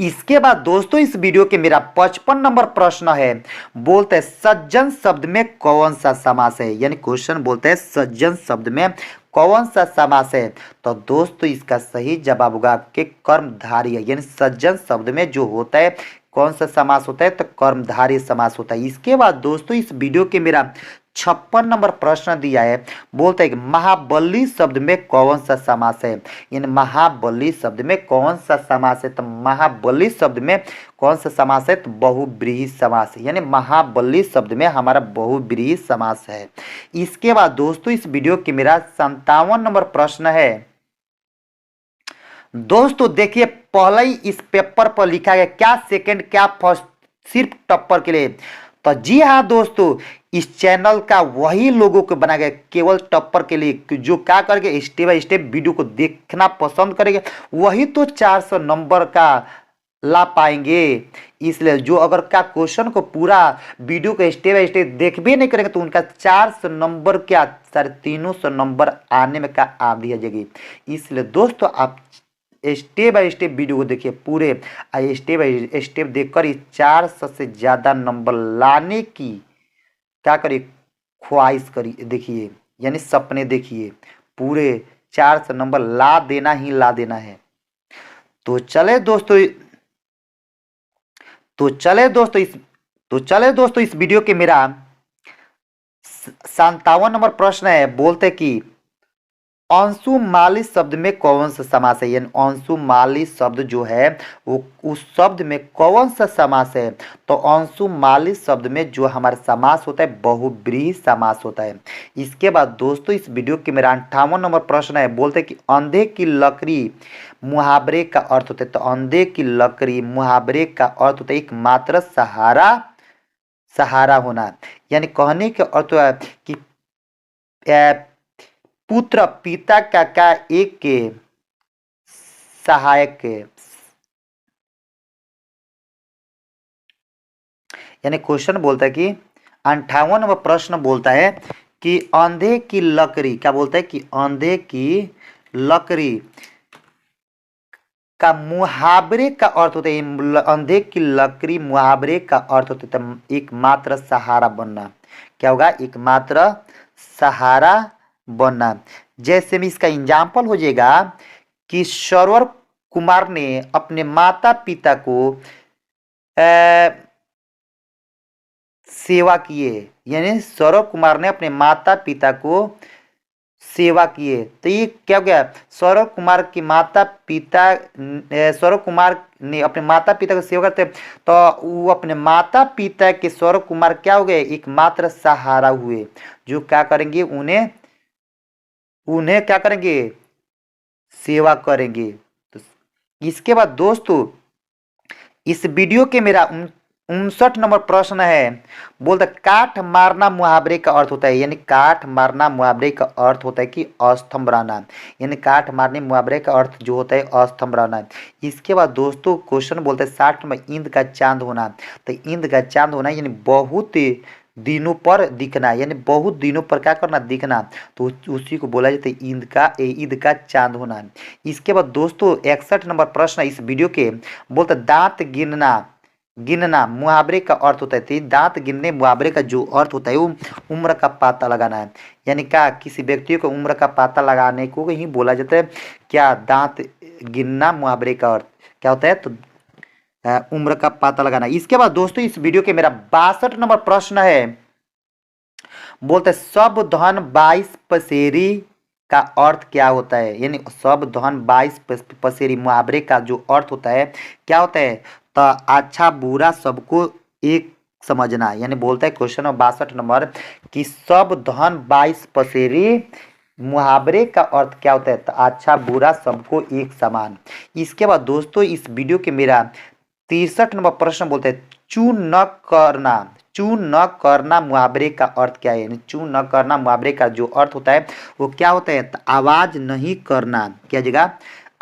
इसके बाद दोस्तों इस वीडियो के मेरा 55 नंबर प्रश्न है, बोलते हैं सज्जन शब्द में कौन सा समास है, यानी क्वेश्चन बोलते हैं सज्जन शब्द में कौन सा समास है। तो दोस्तों इसका सही जवाब होगा आपके कर्मधारय, यानी सज्जन शब्द में जो होता है कौन सा समास होता है? तो कर्मधारय समास होता है। इसके बाद दोस्तों इस वीडियो के मेरा 56 नंबर प्रश्न दिया है, बोलता है कि महाबली शब्द में कौन सा समास है, यानी महाबली शब्द में कौन सा समास है। तो महाबली शब्द में कौन सा समास है? तो बहुब्रीहि समास है, यानी महाबली शब्द में हमारा बहुब्रीहि समास है। इसके बाद दोस्तों इस वीडियो के मेरा 57 नंबर प्रश्न है, दोस्तों देखिए पहले ही इस पेपर पर लिखा गया क्या सेकंड क्या फर्स्ट सिर्फ टॉपर के लिए। तो जी हाँ दोस्तों इस चैनल का वही लोगों को बनाया गया केवल टॉपर के लिए, जो क्या करेंगे स्टेप बाय स्टेप वीडियो को देखना पसंद करेंगे वही तो 400 नंबर का ला पाएंगे। इसलिए जो अगर का क्वेश्चन को पूरा वीडियो को स्टेप बाय स्टेप देख भी नहीं करेंगे तो उनका 400 नंबर क्या 350 नंबर आने में का आ दिया जाएगी। इसलिए दोस्तों आप स्टेप बाय स्टेप वीडियो को देखिए पूरे, स्टेप बाय स्टेप देखकर 400 से ज़्यादा नंबर लाने की क्या करिए ख्वाहिश करिए, देखिए यानी सपने देखिए, पूरे 400 नंबर ला देना ही ला देना है। तो चले दोस्तों इस वीडियो के मेरा 57 नंबर प्रश्न है, बोलते कि अंशुमाली शब्द में कौन सा समास है, यानी अंशुमाली शब्द जो है वो उस शब्द में कौन सा समास है। तो अंशुमाली शब्द में जो हमारा समास होता है बहुब्रीहि समास होता है। इसके बाद दोस्तों इस वीडियो के मेरा 58 नंबर प्रश्न है, बोलते कि अंधे की लकड़ी मुहावरे का अर्थ होता है। तो अंधे की लकड़ी मुहावरे का अर्थ होता है एकमात्र सहारा होना, यानी कहने के अर्थ है कि पुत्र पिता का एक के सहायक के, यानी क्वेश्चन बोलता है कि 58 नंबर प्रश्न बोलता है कि अंधे की लकड़ी क्या बोलता है कि अंधे की लकड़ी का मुहावरे का अर्थ होता है, अंधे की लकड़ी मुहावरे का अर्थ होता है एकमात्र सहारा बनना। क्या होगा? एकमात्र सहारा बनना। जैसे में इसका एग्जाम्पल हो जाएगा कि सरवर कुमार ने अपने माता पिता को सेवा किए, यानी सौरव कुमार ने अपने माता पिता को सेवा किए। तो ये क्या हो गया, सौरव कुमार की माता पिता, सौरव कुमार ने अपने माता पिता को सेवा करते, तो वो अपने माता पिता के सौरव कुमार क्या हो गए, एकमात्र सहारा हुए, जो क्या करेंगे, उन्हें उन्हें क्या करेंगे, सेवा करेंगे। तो इसके बाद दोस्तों इस वीडियो के मेरा 59 नंबर प्रश्न है, बोलता काठ मारना मुहावरे का अर्थ होता है, यानी काठ मारना मुहावरे का अर्थ होता है कि अस्तंभ रहना, यानी काठ मारने मुहावरे का अर्थ जो होता है अस्तंभ रहना। इसके बाद दोस्तों क्वेश्चन बोलते हैं 60 में इंद का चांद होना। तो इंद का चांद होना यानी बहुत दिनों पर दिखना, यानी बहुत दिनों पर क्या करना, दिखना, तो उसी को बोला जाता है ईद का चांद होना। इसके बाद दोस्तों 61 नंबर प्रश्न इस वीडियो के, बोलते दांत गिनना, गिनना मुहावरे का अर्थ होता है। तो दांत गिनने मुहावरे का जो अर्थ होता है वो उम्र का पता लगाना है, यानी क्या किसी व्यक्ति को उम्र का पता लगाने को ही बोला जाता है। क्या दांत गिनना मुहावरे का अर्थ क्या होता है, तो उम्र का पता लगाना। इसके बाद दोस्तों इस वीडियो के मेरा 62 नंबर प्रश्न है, बोलते सब धन 22 पसेरी का अर्थ क्या होता है, यानी सब धन 22 पसेरी मुहावरे का जो अर्थ होता है क्या होता है, तो अच्छा बुरा सबको एक समझना, यानी बोलता है क्वेश्चन नंबर 62 नंबर कि सब धन 22 पसेरी मुहावरे का अर्थ क्या होता है, तो अच्छा बुरा सबको एक समान। इसके बाद दोस्तों इस वीडियो के मेरा 63 नंबर प्रश्न बोलते हैं चू न करना, चू न करना मुहावरे का अर्थ क्या है, यानी चू न करना मुहावरे का जो अर्थ होता है वो क्या होता है, तो आवाज नहीं करना, क्या जगह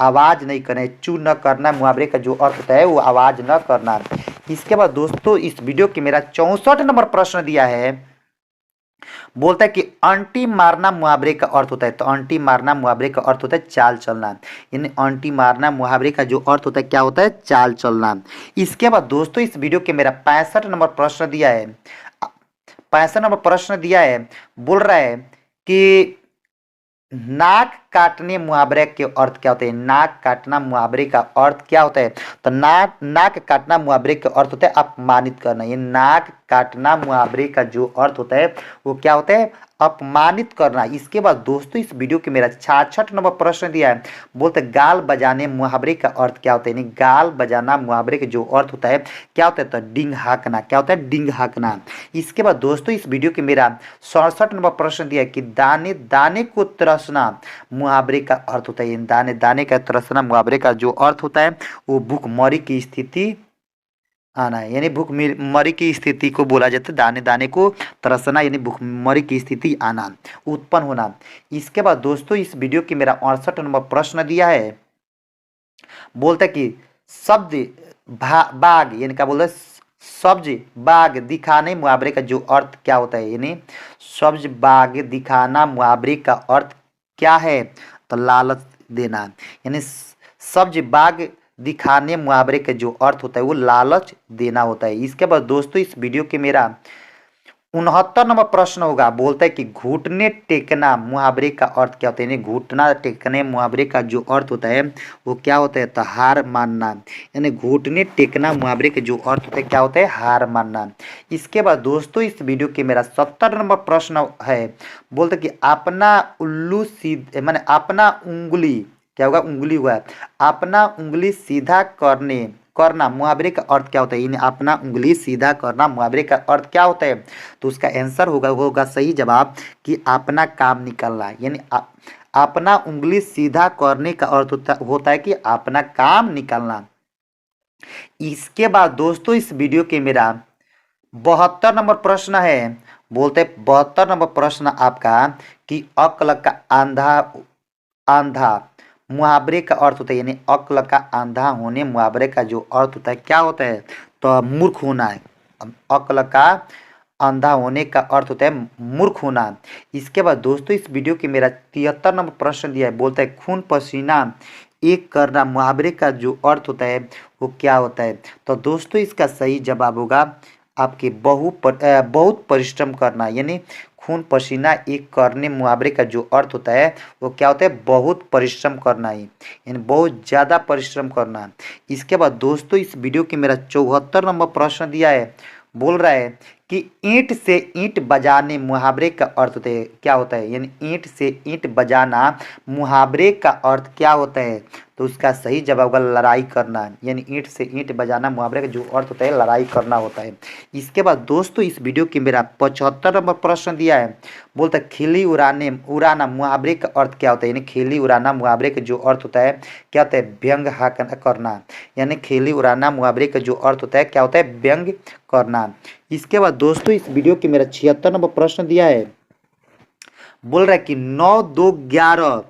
आवाज नहीं करना, चू न करना मुहावरे का जो अर्थ होता है वो आवाज न करना। इसके बाद दोस्तों इस वीडियो के मेरा 64 नंबर प्रश्न दिया है, बोलता है कि आंटी मारना मुहावरे का अर्थ होता है। तो आंटी मारना मुहावरे का अर्थ होता है चाल चलना, यानी आंटी मारना मुहावरे का जो अर्थ होता है क्या होता है, चाल चलना। इसके बाद दोस्तों इस वीडियो के मेरा 65 नंबर प्रश्न दिया है, 65 नंबर प्रश्न दिया है, बोल रहा है कि नाक काटने मुहावरे के अर्थ क्या होते हैं, नाक काटना मुहावरे का अर्थ क्या होता है, तो नाक काटना मुहावरे का अर्थ होता है अपमानित करना। ये नाक काटना मुहावरे का जो अर्थ होता है वो क्या होता है, अपमानित करना। इसके बाद दोस्तों इस वीडियो के मेरा 66 नंबर प्रश्न दिया है, बोलते गाल बजाने मुहावरे का अर्थ क्या होता है, यानी गाल बजाना मुहावरे का जो अर्थ होता है क्या होता है, तो डिंग हाँकना, क्या होता है, डिंग हाँकना। इसके बाद दोस्तों इस वीडियो के मेरा 67 नंबर प्रश्न दिया है कि दाने दाने को तरसना मुहावरे का अर्थ होता है, दाने दाने का तरसना मुहावरे का जो अर्थ होता है वो भूखमरी की स्थिति आना है, यानी भूखमरी की स्थिति को बोला जाता है दाने दाने को तरसना, यानी भूखमरी की स्थिति आना, उत्पन्न होना। इसके बाद दोस्तों इस वीडियो की मेरा 68 नंबर प्रश्न दिया है, बोलता है कि शब्द बाग, यानी क्या बोलते हैं, सब्ज बाग दिखाने मुहावरे का जो अर्थ क्या होता है, यानी सब्ज बाग दिखाना मुहावरे का अर्थ क्या है, तो लालच देना, यानी सब्ज बाग दिखाने मुहावरे का जो अर्थ होता है वो लालच देना होता है। इसके बाद दोस्तों इस वीडियो के मेरा 69 नंबर प्रश्न होगा, बोलता है कि घुटने टेकना मुहावरे का अर्थ क्या होता है, यानी घुटना टेकने मुहावरे का जो अर्थ होता है वो क्या होता है, तो हार मानना, यानी घुटने टेकना मुहावरे का जो अर्थ होता है क्या होता है, हार मानना। इसके बाद दोस्तों इस वीडियो के मेरा 70 नंबर प्रश्न है, बोलते कि अपना उल्लू सीधे माने अपना उंगली क्या होगा, उंगली हुआ, अपना उंगली सीधा करना मुहावरे का अर्थ क्या होता है, यानी अपना उंगली सीधा करना मुहावरे का अर्थ क्या होता है, तो उसका आंसर होगा सही जवाब कि अपना काम निकलना, यानी अपना उंगली सीधा करने का अर्थ होता है कि अपना काम निकलना। इसके बाद दोस्तों इस वीडियो के मेरा 72 नंबर प्रश्न है, बोलते 72 नंबर प्रश्न आपका कि अक्ल का आंधा मुहावरे का अर्थ होता है, यानी अक्ल का आंधा होने मुहावरे का जो अर्थ होता है क्या होता है, तो मूर्ख होना है। अक्ल का अंधा होने का अर्थ होता है मूर्ख होना। इसके बाद दोस्तों इस वीडियो के मेरा 73 नंबर प्रश्न दिया है, बोलता है खून पसीना एक करना मुहावरे का जो अर्थ होता है वो क्या होता है, तो दोस्तों इसका सही जवाब होगा आपके बहुत परिश्रम करना, यानी खून पसीना एक करने मुहावरे का जो अर्थ होता है वो क्या होता है, बहुत परिश्रम करना ही, यानी बहुत ज़्यादा परिश्रम करना। इसके बाद दोस्तों इस वीडियो के मेरा 74 नंबर प्रश्न दिया है, बोल रहा है कि ईंट से ईंट बजाने मुहावरे का अर्थ होता है क्या होता है, यानी ईंट से ईंट बजाना मुहावरे का अर्थ क्या होता है। तो उसका सही जवाब होगा लड़ाई करना, यानी ईंट से ईंट बजाना मुहावरे का जो अर्थ होता है लड़ाई करना होता है। इसके बाद दोस्तों इस वीडियो के मेरा 75 नंबर प्रश्न दिया है, बोलता है खिल्ली उड़ाना मुहावरे का अर्थ क्या होता है, यानी खिल्ली उड़ाना मुहावरे का जो अर्थ होता है क्या होता है, व्यंग करना, यानी खिल्ली उड़ाना मुहावरे का जो अर्थ होता है क्या होता है, व्यंग करना। इसके बाद दोस्तों इस वीडियो के मेरा 76 नंबर प्रश्न दिया है, बोल रहा है कि 9 2 11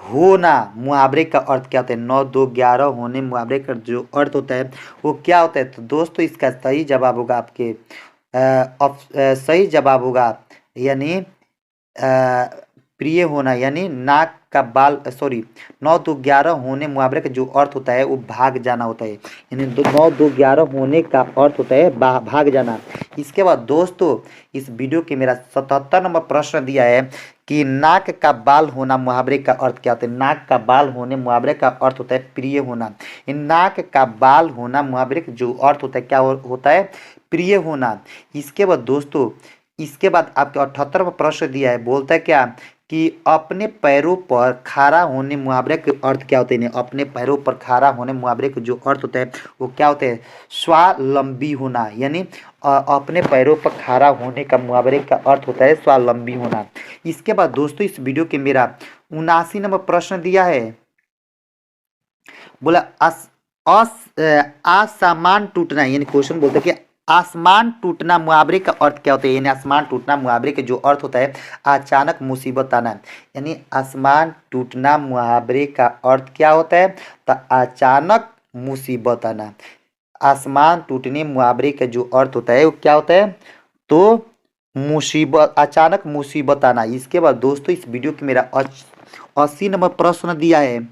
होना मुहावरे का अर्थ क्या होता है, 9 2 11 होने मुहावरे का जो अर्थ होता है वो क्या होता है। तो दोस्तों इसका सही जवाब होगा आपके सही जवाब होगा यानी प्रिय होना, यानी नाक का बाल सॉरी 9 2 11 होने मुहावरे का जो अर्थ होता है वो भाग जाना होता है, यानी 9 2 11 होने का अर्थ होता है भाग जाना। इसके बाद दोस्तों इस वीडियो के मेरा 77 नंबर प्रश्न दिया है कि नाक का बाल होना मुहावरे का अर्थ क्या होता है। नाक का बाल होने मुहावरे का अर्थ होता है प्रिय होना। नाक का बाल होना मुहावरे का जो अर्थ होता है क्या होता है, प्रिय होना। इसके बाद दोस्तों इसके बाद आपके 78वां प्रश्न दिया है, बोलता है क्या कि अपने पैरों पर खड़ा होने मुहावरे के अर्थ क्या होते हैं। अपने पैरों पर खड़ा होने मुहावरे के जो अर्थ होता है वो क्या होता है, स्वावलंबी होना, यानी अपने पैरों पर खड़ा होने का मुहावरे का अर्थ होता है स्वावलंबी होना। इसके बाद दोस्तों इस वीडियो के मेरा 79 नंबर प्रश्न दिया है, बोला आसमान टूटना, यानी क्वेश्चन बोलते हैं कि आसमान टूटना मुहावरे का अर्थ क्या होता है, यानी आसमान टूटना मुहावरे का जो अर्थ होता है अचानक मुसीबत आना, यानी आसमान टूटना मुहावरे का अर्थ क्या होता है, तो अचानक मुसीबत आना। आसमान टूटने मुहावरे का जो अर्थ होता है वो क्या होता है, तो मुसीबत, अचानक मुसीबत आना। इसके बाद दोस्तों इस वीडियो के मेरा 80 नंबर प्रश्न दिया है,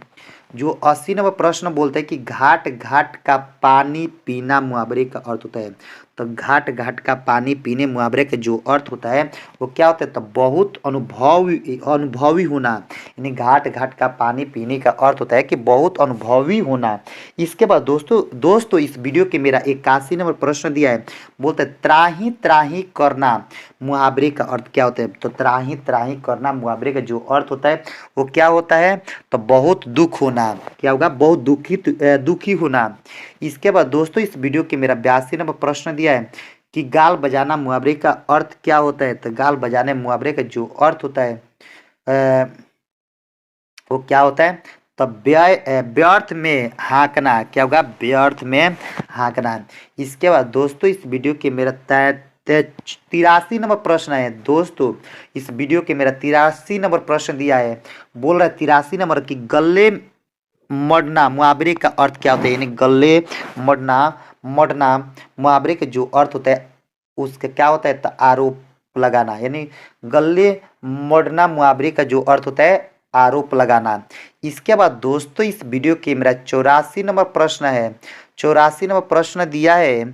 जो 80 नंबर प्रश्न बोलता है कि घाट घाट का पानी पीना मुहावरे का अर्थ होता है। तो घाट घाट का पानी पीने मुहावरे का जो अर्थ होता है वो क्या होता है, तो बहुत अनुभवी होना, यानी घाट घाट का पानी पीने का अर्थ होता है कि बहुत अनुभवी होना। इसके बाद दोस्तों इस वीडियो के मेरा 81 नंबर प्रश्न दिया है, बोलते है त्राही त्राही करना मुहावरे का अर्थ क्या होता है। तो त्राही त्राही करना मुहावरे का जो अर्थ होता है वो क्या होता है, तो बहुत दुख होना, क्या होगा, बहुत दुखी होना। इसके बाद दोस्तों इस वीडियो के मेरा 82 नंबर प्रश्न दिया है कि गाल बजाना मुहावरे का अर्थ क्या होता है। तो गाल बजाने मुहावरे का जो अर्थ होता है वो क्या होता है, तो व्यर्थ में हाँकना, क्या होगा, व्यर्थ में हाँकना। इसके बाद दोस्तों इस वीडियो के मेरा 83 नंबर प्रश्न है दोस्तों, इस वीडियो के मेरा 83 नंबर प्रश्न दिया है, बोल रहा है 83 नंबर की गले मड़ना मुहावरे का अर्थ क्या होता है, यानी गले मड़ना मुहावरे का जो अर्थ होता है उसका क्या होता है, तो आरोप लगाना, यानी गले मड़ना मुहावरे का जो अर्थ होता है आरोप लगाना। इसके बाद दोस्तों इस वीडियो के मेरा 84 नंबर प्रश्न है, 84 नंबर प्रश्न दिया है,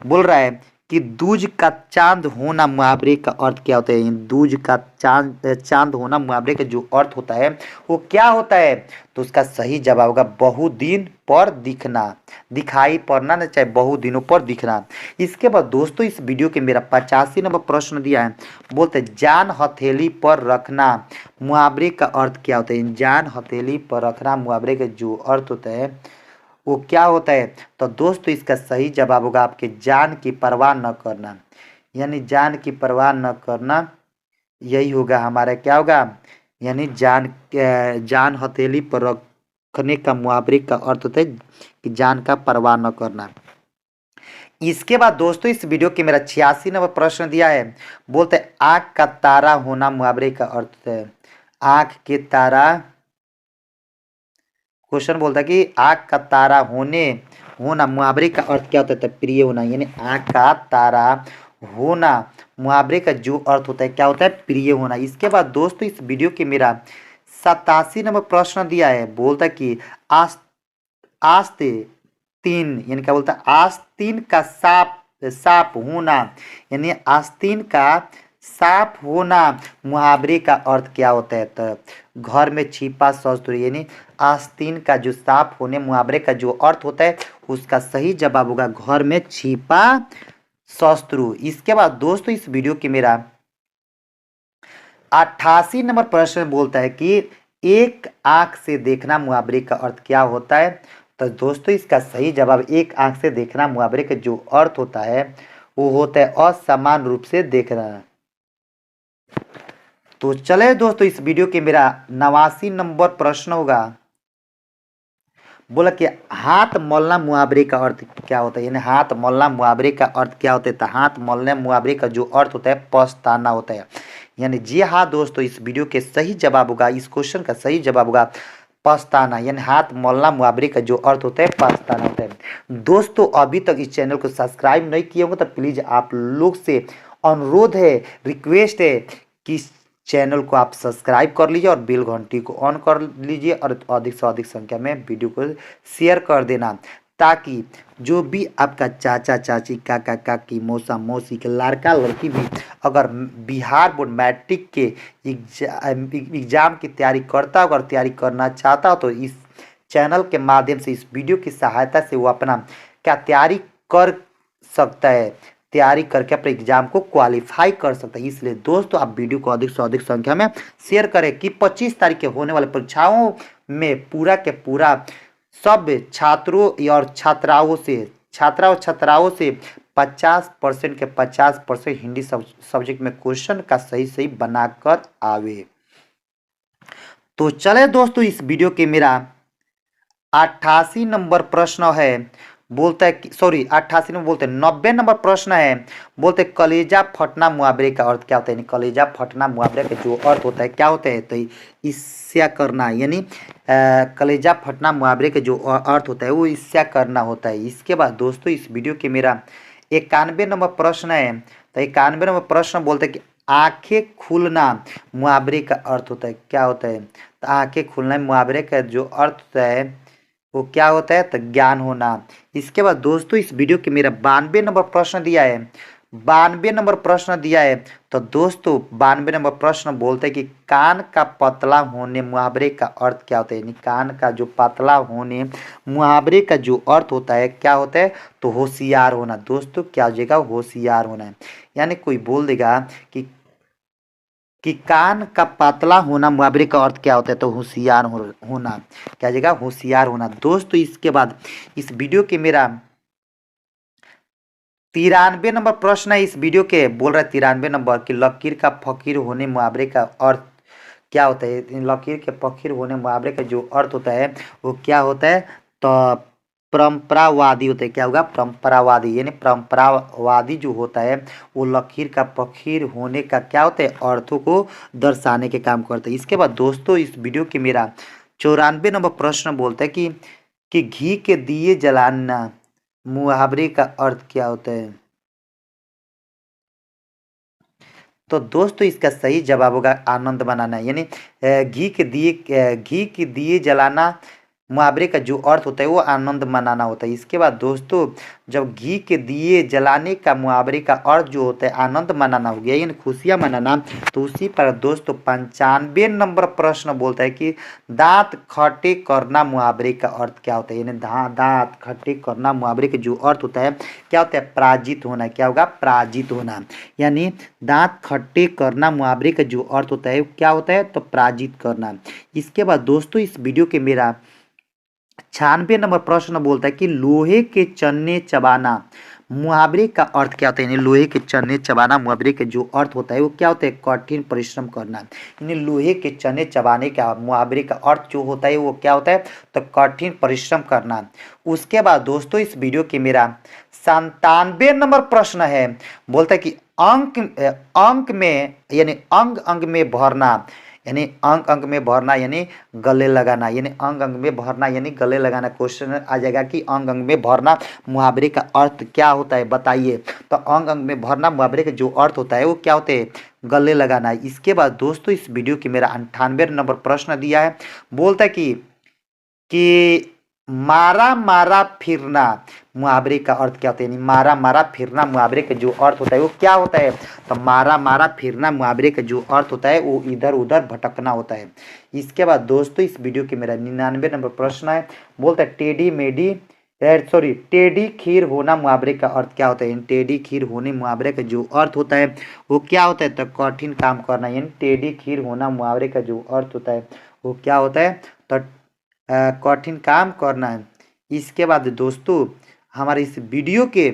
बोल रहा है कि दूज का चांद होना मुहावरे का अर्थ क्या होता है। दूज का चांद होना मुहावरे का जो अर्थ होता है वो क्या होता है, तो उसका सही जवाब होगा बहुत दिन पर दिखना, दिखाई पड़ना ना, चाहे बहुत दिनों पर दिखना। इसके बाद दोस्तों इस वीडियो के मेरा 85 नंबर प्रश्न दिया है, बोलते जान हथेली पर रखना मुहावरे का अर्थ क्या होता है। जान हथेली पर रखना मुहावरे का जो अर्थ होता है वो क्या होता है, तो दोस्तों इसका सही जवाब होगा आपके जान की परवाह न करना, यानी जान की परवाह न करना, यही होगा हमारा क्या होगा, यानी जान हथेली पर रखने का मुहावरे का अर्थ होता है कि जान का परवाह न करना। इसके बाद दोस्तों इस वीडियो के मेरा 86 नंबर प्रश्न दिया है, बोलते आँख का तारा होना मुहावरे का अर्थ है। आँख के तारा, क्वेश्चन बोलता है कि आँख का तारा होना मुहावरे का अर्थ क्या होता है, तो प्रिय होना, यानी आँख का तारा होना मुहावरे का जो अर्थ होता है क्या होता है, प्रिय होना। इसके बाद दोस्तों इस वीडियो के मेरा 87 नंबर प्रश्न दिया है, बोलता है कि आस्ते तीन, यानी क्या बोलता है, आस्तीन का सांप साफ होना, यानी आस्तीन का साफ होना मुहावरे का अर्थ क्या होता है? तो घर में छिपा शत्रु, यानी आस्तीन का जो साफ होने मुहावरे का जो अर्थ होता है उसका सही जवाब होगा घर में छिपा शत्रु। इसके बाद दोस्तों इस वीडियो के मेरा 88 नंबर प्रश्न बोलता है कि एक आंख से देखना मुहावरे का अर्थ क्या होता है? तो दोस्तों इसका सही जवाब एक आंख से देखना मुहावरे का जो अर्थ होता है वो होता है असमान रूप से देखना। तो चले दोस्तों इस वीडियो के मेरा 89 नंबर प्रश्न होगा, बोला कि हाथ मलना मुहावरे का अर्थ क्या होता है? यानी हाथ मलना मुहावरे का अर्थ क्या होता है? तो हाथ मलने मुहावरे का जो अर्थ होता है पछताना होता है। यानी जी हाँ दोस्तों इस वीडियो के सही जवाब होगा, इस क्वेश्चन का सही जवाब होगा पछताना, यानी हाथ मलना मुहावरे का जो अर्थ होता है पछताना होता है। दोस्तों अभी तक इस चैनल को सब्सक्राइब नहीं किए होंगे तो प्लीज़ आप लोग से अनुरोध है, रिक्वेस्ट है कि इस चैनल को आप सब्सक्राइब कर लीजिए और बेल घंटी को ऑन कर लीजिए और अधिक से अधिक संख्या में वीडियो को शेयर कर देना, ताकि जो भी आपका चाचा चाची काका काकी मौसा मौसी के लड़का लड़की भी अगर बिहार बोर्ड मैट्रिक के एग्जाम की तैयारी करता हो, अगर तैयारी करना चाहता हो तो इस चैनल के माध्यम से इस वीडियो की सहायता से वो अपना क्या तैयारी कर सकता है, तैयारी करके अपने एग्जाम को क्वालिफाई कर सकता है। इसलिए दोस्तों आप वीडियो को अधिक से अधिक संख्या में शेयर करें कि 25 तारीख के होने वाले परीक्षाओं में पूरा के पूरा सब छात्रों और छात्राओं से 50% के 50% हिंदी सब्जेक्ट में क्वेश्चन का सही बनाकर आवे। तो चले दोस्तों इस वीडियो के मेरा 88 नंबर प्रश्न है, बोलता है कि 88 में बोलते हैं 90 नंबर प्रश्न है, बोलते हैं कलेजा फटना मुहावरे का अर्थ क्या होता है? कलेजा फटना मुहावरे का जो अर्थ होता है क्या होता है? तो ईर्ष्या करना, यानी कलेजा फटना मुहावरे का जो अर्थ होता है वो ईर्ष्या करना होता है। इसके बाद दोस्तों इस वीडियो के मेरा 91 नंबर प्रश्न है, तो 91 नंबर प्रश्न बोलते हैं कि आंखें खुलना मुहावरे का अर्थ होता है क्या होता है? तो आंखें खुलना मुहावरे का जो अर्थ होता है वो क्या होता है? तो ज्ञान होना। इसके बाद दोस्तों इस वीडियो के मेरा 92 नंबर प्रश्न दिया है, 92 नंबर प्रश्न दिया है, तो दोस्तों 92 नंबर प्रश्न बोलते हैं कि कान का पतला होने मुहावरे का अर्थ क्या होता है? यानी कान का जो पतला होने मुहावरे का जो अर्थ होता है क्या होता है? तो होशियार होना। दोस्तों क्या हो जाएगा? होशियार होना है। यानी कोई बोल देगा कि कान का पतला होना मुहावरे का अर्थ क्या होता है? तो होशियार होना। क्या जगह? होशियार होना। दोस्तों इसके बाद इस वीडियो के मेरा 93 नंबर प्रश्न है, इस वीडियो के बोल रहा है 93 नंबर कि लकीर का फकीर होने मुहावरे का अर्थ क्या होता है? लकीर के फकीर होने मुहावरे का जो अर्थ होता है वो क्या होता है? तो परंपरावादी होता है। क्या होगा? परंपरावादी, यानी परंपरावादी जो होता है वो लकीर का फकीर होने का क्या होता है? अर्थों को दर्शाने के काम करता है। इसके बाद दोस्तों इस वीडियो के मेरा 94 नंबर प्रश्न बोलता है कि घी के दिए जलाना मुहावरे का अर्थ क्या होता है? तो दोस्तों इसका सही जवाब होगा आनंद मनाना, यानी घी के दिए जलाना मुहावरे का जो अर्थ होता है वो आनंद मनाना होता है। इसके बाद दोस्तों जब घी के दिए जलाने का मुहावरे का अर्थ जो होता है आनंद मनाना हो गया, यानी खुशियाँ मनाना, तो उसी पर दोस्तों 95 नंबर प्रश्न बोलता है कि दांत खट्टे करना मुहावरे का अर्थ क्या होता है? यानी दांत खट्टे करना मुहावरे का जो अर्थ होता है क्या होता है? पराजित होना। क्या होगा? पराजित होना। यानी दांत खट्टे करना मुहावरे का जो अर्थ होता है क्या होता है? तो पराजित करना। इसके बाद दोस्तों इस वीडियो के मेरा 96 नंबर प्रश्न बोलता है कि लोहे के चन्ने चबाना मुहावरे का अर्थ क्या होता है? यानी लोहे के चन्ने चबाना मुहावरे का जो अर्थ होता है वो क्या होता है? कठिन परिश्रम करना। यानी लोहे के चने चबाने का मुहावरे का अर्थ जो होता है वो क्या होता है? तो कठिन परिश्रम करना। उसके बाद दोस्तों इस वीडियो के मेरा 97 नंबर प्रश्न है, बोलता है कि अंक में यानी अंग में भरना, यानी अंग में भरना यानी गले लगाना, यानी अंग में भरना यानी गले लगाना। क्वेश्चन आ जाएगा कि अंग में भरना मुहावरे का अर्थ क्या होता है बताइए? तो अंग में भरना मुहावरे का जो अर्थ होता है वो क्या होता है? गले लगाना। इसके बाद दोस्तों इस वीडियो की मेरा 98 नंबर प्रश्न दिया है, बोलता है कि मारा मारा फिरना मुहावरे का अर्थ क्या होता है, यानी मारा मारा फिरना मुहावरे का जो अर्थ होता है वो क्या होता है। तो मारा मारा फिरना मुहावरे का जो अर्थ होता है वो इधर उधर भटकना होता है। इसके बाद दोस्तों इस वीडियो के मेरा 99 नंबर प्रश्न है, बोलता है टेढ़ी मेढ़ी सॉरी टेढ़ी खीर होना मुहावरे का अर्थ क्या होता है। यानी टेढ़ी खीर होने मुहावरे का जो अर्थ होता है वो क्या होता है। तो कठिन काम करना, यानी टेढ़ी खीर होना मुहावरे का जो अर्थ होता है वो क्या होता है। तो कठिन काम करना है। इसके बाद दोस्तों हमारे इस वीडियो के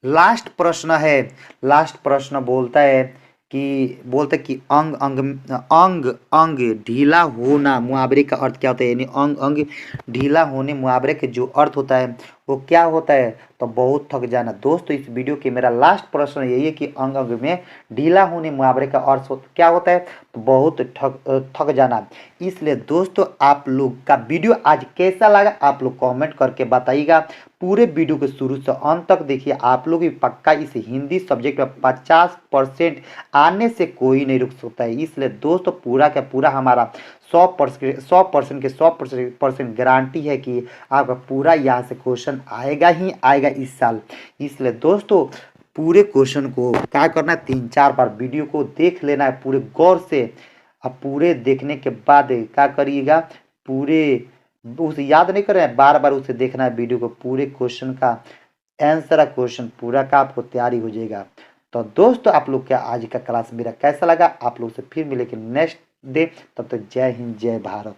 लास्ट प्रश्न है। लास्ट प्रश्न बोलता है कि अंग अंग अंग अंग ढीला होना मुहावरे का अर्थ क्या होता है। यानी अंग अंग ढीला होने मुहावरे का जो अर्थ होता है वो क्या होता है। तो बहुत थक जाना। दोस्तों इस वीडियो के मेरा लास्ट प्रश्न यही है कि अंग अंग में ढीला होने मुहावरे का अर्थ क्या होता है। तो बहुत थक जाना। इसलिए दोस्तों आप लोग का वीडियो आज कैसा लगा आप लोग कमेंट करके बताइएगा। पूरे वीडियो को शुरू से अंत तक देखिए। आप लोग भी पक्का इस हिंदी सब्जेक्ट में 50% आने से कोई नहीं रुक सकता है। इसलिए दोस्तों पूरा का पूरा हमारा 100% के 100% गारंटी है कि आपका पूरा यहाँ से क्वेश्चन आएगा ही आएगा इस साल। इसलिए दोस्तों पूरे क्वेश्चन को क्या करना है, 3-4 बार वीडियो को देख लेना है पूरे गौर से। अब पूरे देखने के बाद क्या करिएगा, पूरे उसे याद नहीं कर रहे हैं, बार बार उसे देखना है वीडियो को। पूरे क्वेश्चन का आंसर क्वेश्चन पूरा का आपको तैयारी हो जाएगा। तो दोस्तों आप लोग का आज का क्लास मेरा कैसा लगा, आप लोग से फिर मिलेंगे नेक्स्ट डे। तब तक जय हिंद जय भारत।